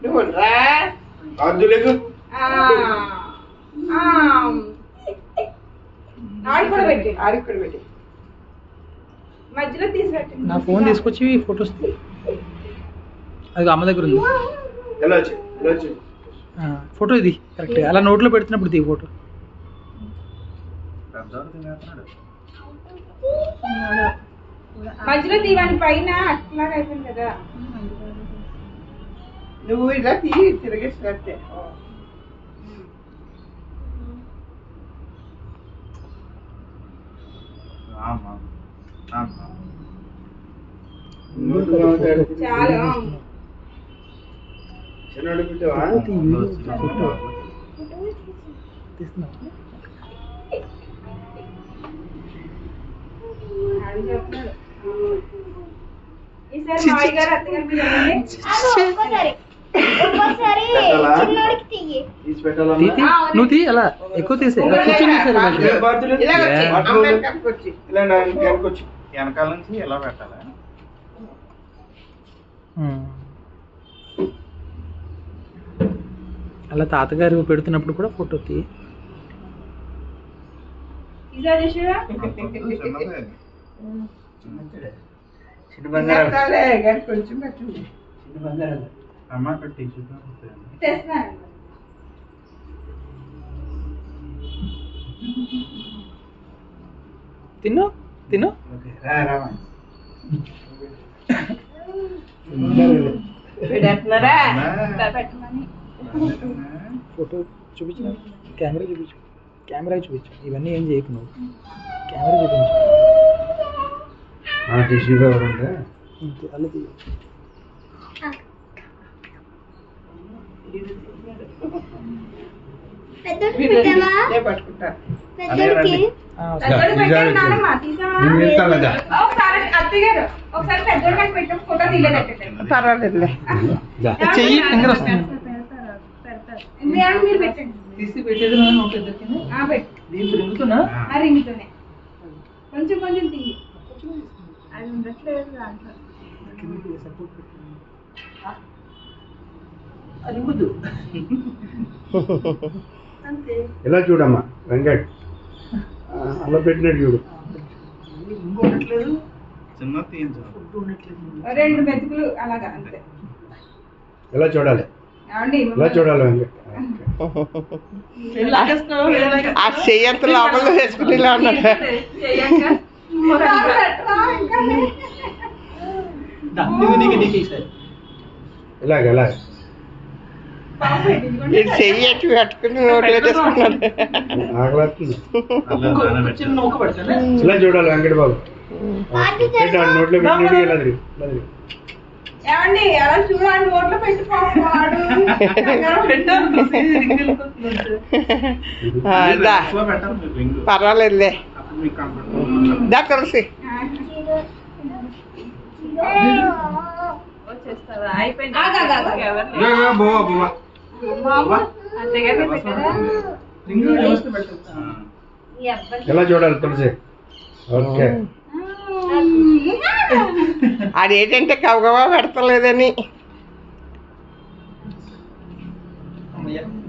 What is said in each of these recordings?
నువ్వు రా అద్దులేదు ఆడికి కూడా పెట్టి మధ్యలో తీసి పెట్టండి. నా ఫోన్ తీసుకొచ్చి ఫొటోస్ అది అమ్మ దగ్గర ఉంది. ఎలా వచ్చి ఫోటో ఇది కరెక్ట్ అలా నోట్లో పెడుతున్నప్పుడు తీ ఫోటో. మధ్యలో తీవని పైన అట్లాగా అయిపోయింది కదా. నువ్వు ఇలా తీ తిరిగేసినట్టే. చాలా చిన్నోడు పెట్టావా? ఈసారి మావి గారు అత్తగారు మీరు నువ్వు తీ అలా ఎక్కువ తీసే కూర్చొని వెనకాల నుంచి ఎలా పెట్టాలా? అలా తాతగారు పెడుతున్నప్పుడు కూడా ఫోటో తీ. చిన్న బంగారాలు కొంచెం పెట్టండి. చిన్న బంగారాలు అమ్మ పెట్టి తిను తిను. పెడుతున్నారా? ఫోటో చూపించిన కెమెరా చూపించు. కెమెరా చూపించు. ఇవన్నీ ఏం చేయకు నువ్వు. కెమెరా చూపించు. టిష్యూ పేపర్ ఉంటే అలా తీ. పట్టుకుంటా. పర్వాలేదులే. చెయ్యి ఫింగర్ వస్తుంది. మీరు పెట్టండి. తీసి పెట్టేది రింగుతున్నా రింగుతూనే కొంచెం కొంచెం తీయి. అది ఉండట్లేదు దాంట్లో. అది ముద్దు. ఇలా చూడమ్మా వెంకట్, అలా పెట్టినట్టు చూడు. ఇంకోట్లేదు చిన్న తీయించు. రెండు మెతుకులు అలాగా అంతే. ఎలా చూడాలి? ఇలా చూడాలి వెంకట్. ఆ చెయ్యంత లోపల వేసుకుని ఇలా ఉన్నాడు. ఇలాగ ఇలాగ చెయ్యి ఎట్టు పెట్టుకుని నోట్లో తీసుకున్నాడు. ఇలా చూడాలి వెంకట బాబు. నోట్లో పెట్టి ఇలా తిరిగి ఏమండి అలా చూడాలి. నోట్లో పెట్టుకోవాడు. పర్వాలేదులే. దా తులసి. ఎలా చూడాలి తులసి? ఓకే. అదేంటంటే కవగవా పెడతలేదని.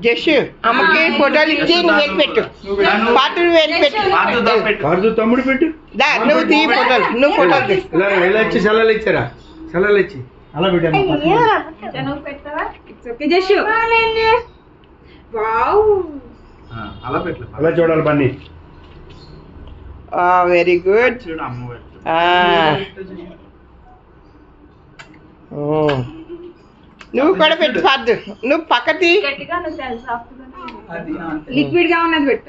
జస్ట్ అమ్మకి ఫోటోలు ఇచ్చి నువ్వు పెట్టు. పాత్ర వేసి పెట్టు. తమ్ముడు పెట్టు. దా నువ్వు తీ ఫోటోలు. నువ్వు ఫోటోలు తీ. ఇలా ఇచ్చి సెలవులు ఇచ్చారా? సెలవులు ఇచ్చి అలా పెట్టాను. అలా చూడాలి బన్నీ. Very good. చూడు అమ్మ పెట్టు. నువ్వు కూడా పెట్టు సార్. నువ్వు పక్కతి లిక్విడ్ గా ఉన్నది పెట్టు.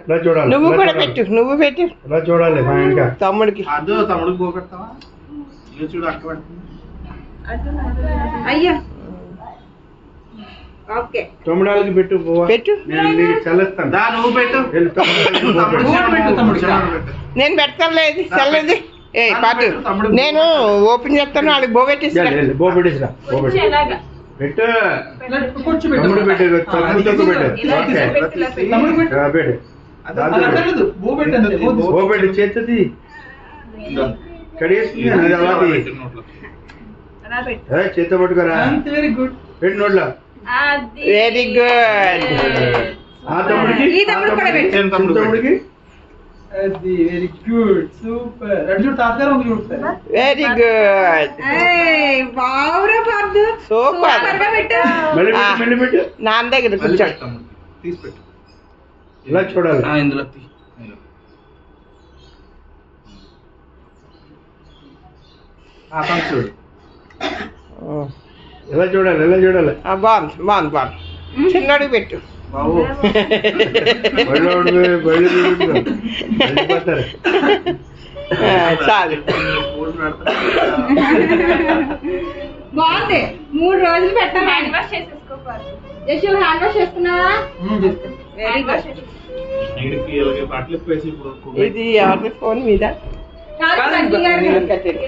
నువ్వు కూడా పెట్టు. నువ్వు పెట్టు. ఇలా చూడాలి మా ఇంకా తమ్ముడికి. తమ్ముడికి పో పెడతావా? చూడు అక్క పెట్టు. అయ్యా ఓకే. తమ్ముడాలకి పెట్టు. పెట్టు. నేను చల్లేస్తాను. నువ్వు పెట్టు. నేను పెడతాను. లేదు చల్లది. ఏ పాటు నేను ఓపెన్ చేస్తాను. వాళ్ళకి బో పెట్టేసిరా. బో పెట్టేసిరా. పెట్టు. తమ్ముడు పెట్టేది. తమ్ముడు బో పెట్టి చేస్తుంది కడిగేస్తుంది. చేత పట్టుకోరా. Very good. పెట్టు నోట్లా. Very good. ఆ తమ్ముడికి ఈ తమ్ముడు కూడా పెట్టు. చిన్న తమ్ముడికి అది వెరీ గుడ్ సూపర్ అటు చూడు తాతగారు ఉంది చూడు వెరీ గుడ్. బావురా పార్దు సూపర్. త్వరగా పెట్టు. మళ్ళీ పెట్టు, మళ్ళీ పెట్టు. నాన్న దగ్గర కూర్చో. తీసి పెట్టు. ఇలా చూడాలి. ఇందులో తీ. చూడు. ఎలా చూడాలి, ఎలా చూడాలి. బాగుంది బాగుంది బాగుంది. చిన్నోడికి పెట్టు. బాబు బయలు వెళ్ళిపోతారు. చాలు. ఫోన్ పెడతా. బాగుంది. 3 రోజులు పెట్టాను. హ్యాండ్ వాష్ చేసేసుకోవాలి. యశు హ్యాండ్ వాష్ చేస్తున్నావా? Very good. వీడికి ఇలాగే బట్టలు ఇప్పేసి ఇప్పుడు ఇది ఎవరి ఫోన్ మీద కాదు, కట్టేది.